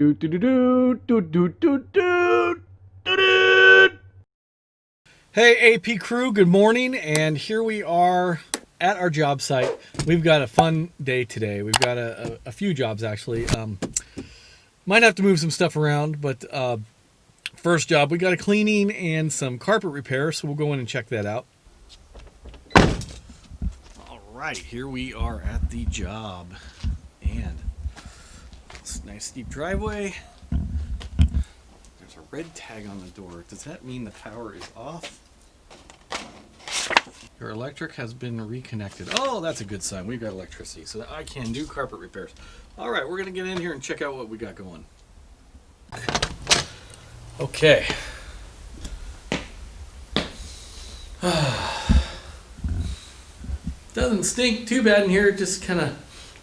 Do do do do do do do do do do. Hey, AP crew, good morning. And here we are at our job site. We've got a fun day today. We've got a few jobs actually. Might have to move some stuff around, but first job, we got a cleaning and some carpet repair, so we'll go in and check that out. All right, here we are at the job. And it's a nice steep driveway. There's a red tag on the door. Does that mean the power is off? Your electric has been reconnected. Oh, that's a good sign. We've got electricity, so that I can do carpet repairs. All right, we're going to get in here and check out what we got going. Okay. Doesn't stink too bad in here, just kind of a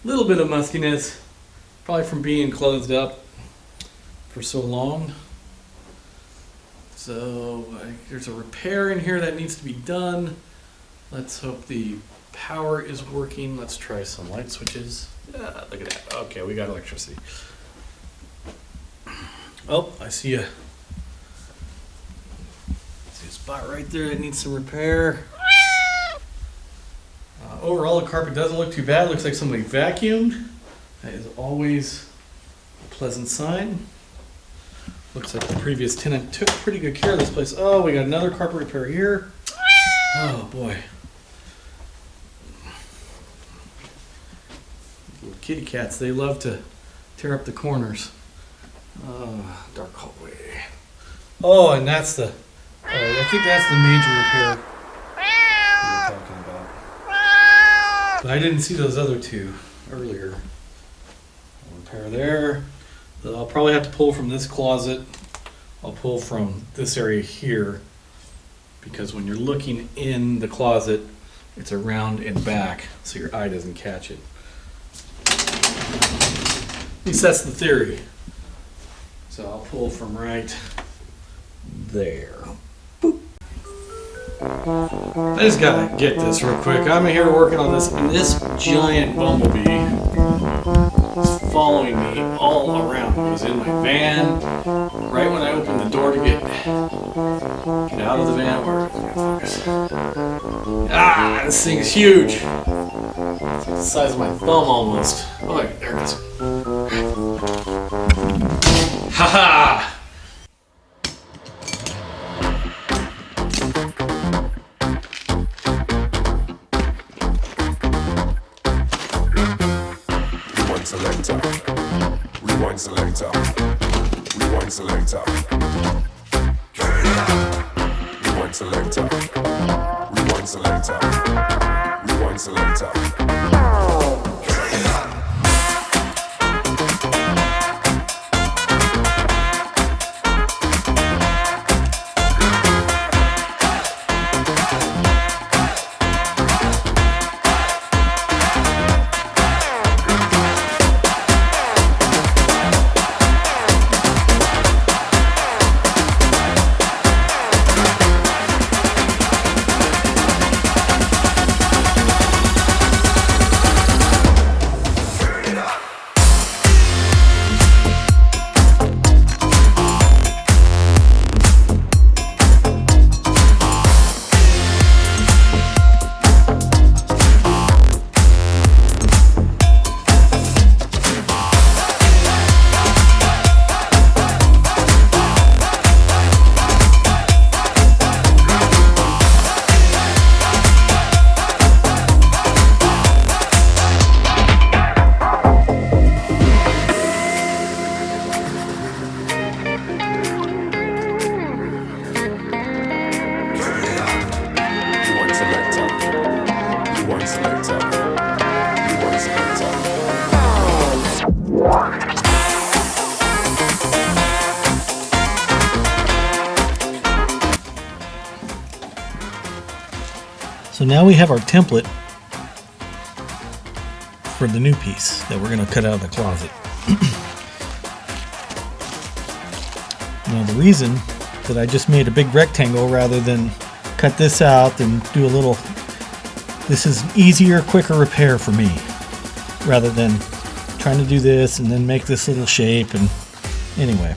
little bit of muskiness. Probably from being closed up for so long. So there's a repair in here that needs to be done. Let's hope the power is working. Let's try some light switches. Look at that. Okay, we got electricity. Oh, I see a spot right there that needs some repair. Overall, the carpet doesn't look too bad. Looks like somebody vacuumed. That is always a pleasant sign. Looks like the previous tenant took pretty good care of this place. Oh, we got another carpet repair here. Oh boy. Little kitty cats, they love to tear up the corners. Dark hallway. Oh, and that's the, I think that's the major repair we were talking about. But I didn't see those other two earlier. Repair there. I'll probably have to pull from this closet. I'll pull from this area here because when you're looking in the closet, it's around and back so your eye doesn't catch it. At least that's the theory. So I'll pull from right there. Boop. I just gotta get this real quick. I'm here working on this, and this giant bumblebee is following me all around. He was in my van right when I opened the door to get out of the van. Where focus? This thing is huge. It's the size of my thumb almost. Oh, there it is. Ha ha! Selector, rewind selector, rewind selector, rewind selector, rewind selector, rewind selector. So now we have our template for the new piece that we're going to cut out of the closet. Now the reason that I just made a big rectangle rather than cut this out and do a little, this is easier, quicker repair for me rather than trying to do this and then make this little shape and Anyway,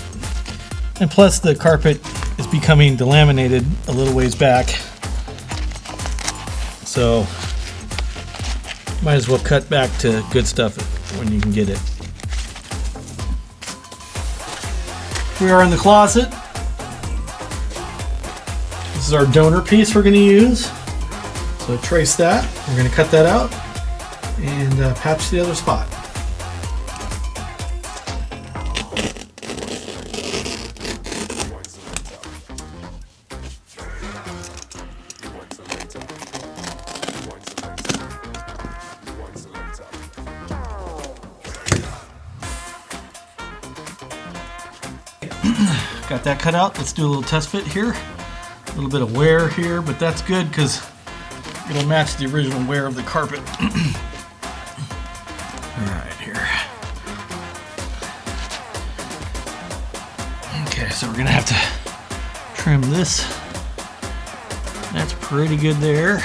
and plus the carpet is becoming delaminated a little ways back, so might as well cut back to good stuff when you can get it. We are in the closet. This is our donor piece we're going to use. So trace that. We're going to cut that out and patch the other spot. Got that cut out. Let's do a little test fit here. A little bit of wear here, but that's good because it'll match the original wear of the carpet. Alright, here. Okay, so we're gonna have to trim this. That's pretty good there.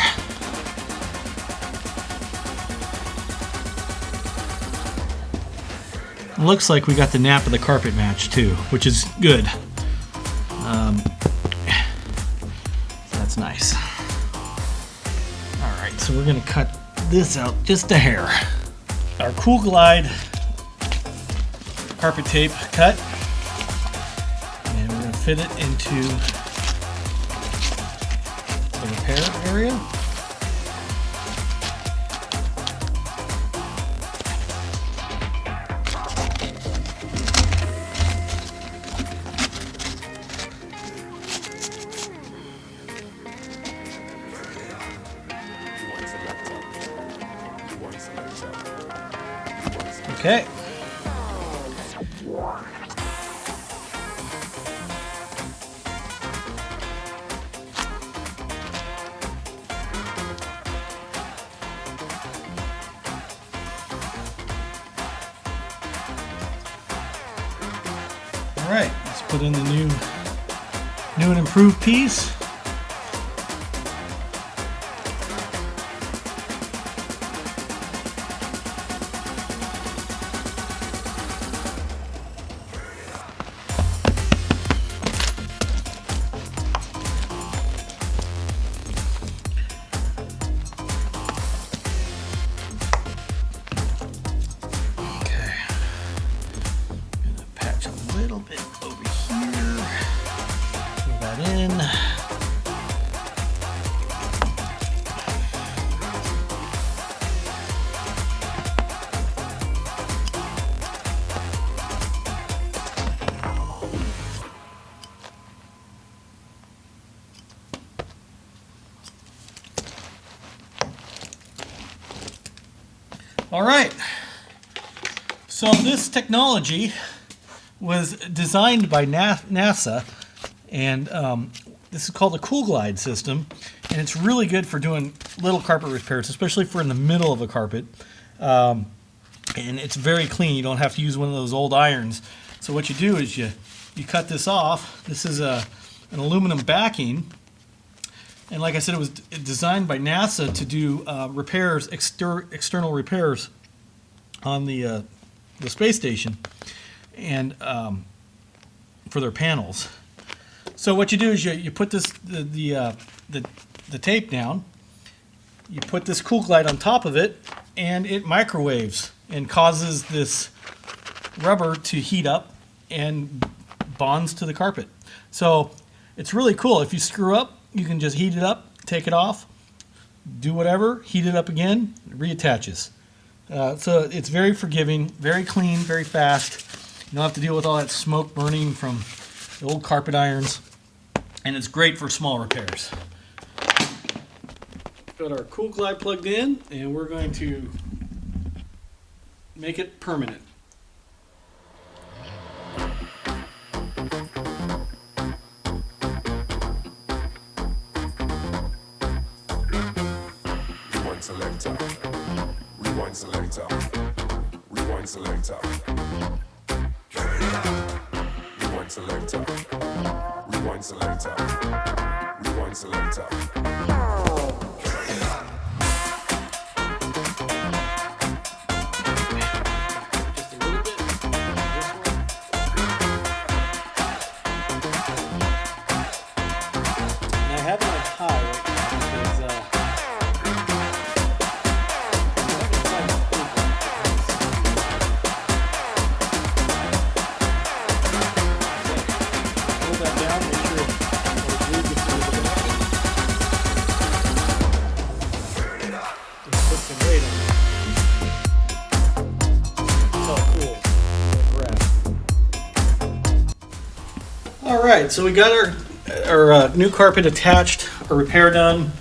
Looks like we got the nap of the carpet match too, which is good. That's nice. All right, so we're gonna cut this out just a hair. Our Cool Glide carpet tape cut, and we're gonna fit it into the repair area. Okay. All right, let's put in the new and improved piece. Little bit over here. Fill that in. All right. So this technology was designed by NASA, and this is called the Cool Glide system, and it's really good for doing little carpet repairs, especially for in the middle of a carpet. And it's very clean. You don't have to use one of those old irons. So what you do is you cut this off. This is an aluminum backing, and like I said, it was designed by NASA to do repairs, external repairs on the space station, and for their panels. So what you do is you put this the tape down, you put this Cool Glide on top of it, and it microwaves and causes this rubber to heat up and bonds to the carpet. So it's really cool. If you screw up, you can just heat it up, take it off, do whatever, heat it up again, it reattaches. So it's very forgiving, very clean, very fast. You don't have to deal with all that smoke burning from the old carpet irons, and it's great for small repairs. Got our Cool Glide plugged in, and we're going to make it permanent. Rewind selector. Rewind selector. Rewind selector. Rewind selector. Rewind selector. Rewind selector. Just a little bit. This one. All right, so we got our new carpet attached, our repair done.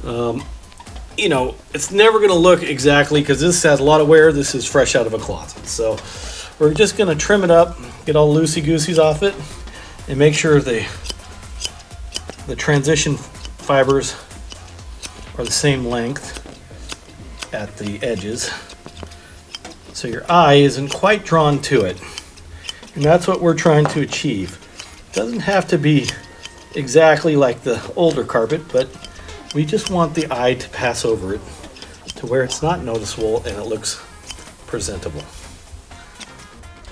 You know, it's never going to look exactly because this has a lot of wear. This is fresh out of a closet. So we're just going to trim it up, get all loosey-goosies off it, and make sure the transition fibers are the same length at the edges. So your eye isn't quite drawn to it. And that's what we're trying to achieve. It doesn't have to be exactly like the older carpet, but we just want the eye to pass over it to where it's not noticeable and it looks presentable.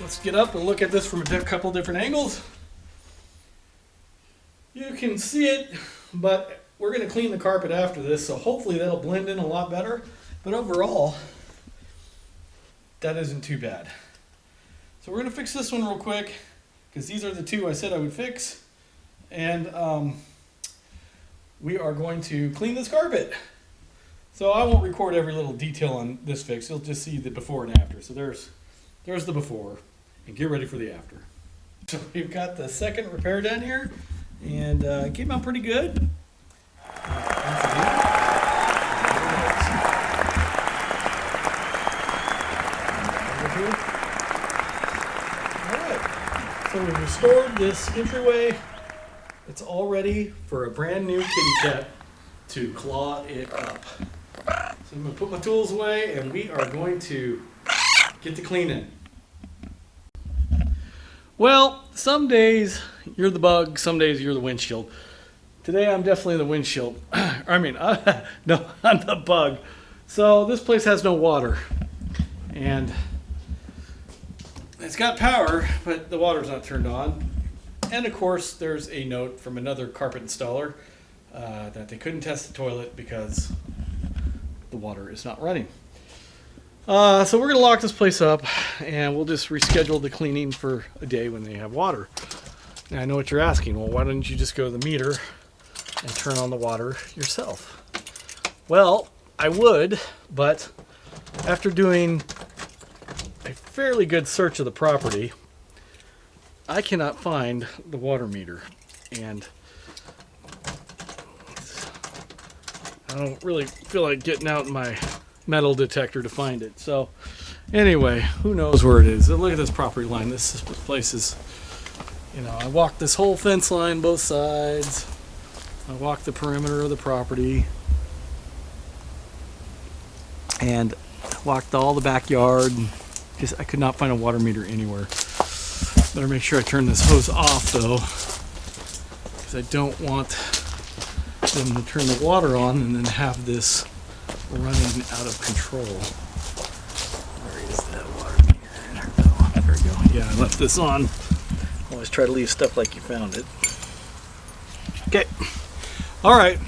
Let's get up and look at this from a couple different angles. You can see it, but we're going to clean the carpet after this, so hopefully that'll blend in a lot better. But overall, that isn't too bad. So we're going to fix this one real quick because these are the two I said I would fix. And we are going to clean this carpet. So I won't record every little detail on this fix. You'll just see the before and after. So there's the before, and get ready for the after. So we've got the second repair done here, and it came out pretty good. Alright, so we've restored this entryway. It's all ready for a brand new kitty cat to claw it up. So I'm going to put my tools away and we are going to get to cleaning. Well, some days you're the bug, some days you're the windshield. Today I'm definitely the windshield. No, I'm the bug. So this place has no water. And it's got power, but the water's not turned on. And of course, there's a note from another carpet installer that they couldn't test the toilet because the water is not running. So we're going to lock this place up and we'll just reschedule the cleaning for a day when they have water. And I know what you're asking. Well, why don't you just go to the meter and turn on the water yourself? Well, I would, but after doing a fairly good search of the property, I cannot find the water meter, and I don't really feel like getting out my metal detector to find it. So anyway, who knows where it is. Look at this property line. This place is, you know, I walked this whole fence line, both sides. I walked the perimeter of the property and walked all the backyard. I could not find a water meter anywhere. Better make sure I turn this hose off though, because I don't want them to turn the water on and then have this running out of control. Where is that water meter? There we go. Yeah, I left this on. Always try to leave stuff like you found it. Okay. All right.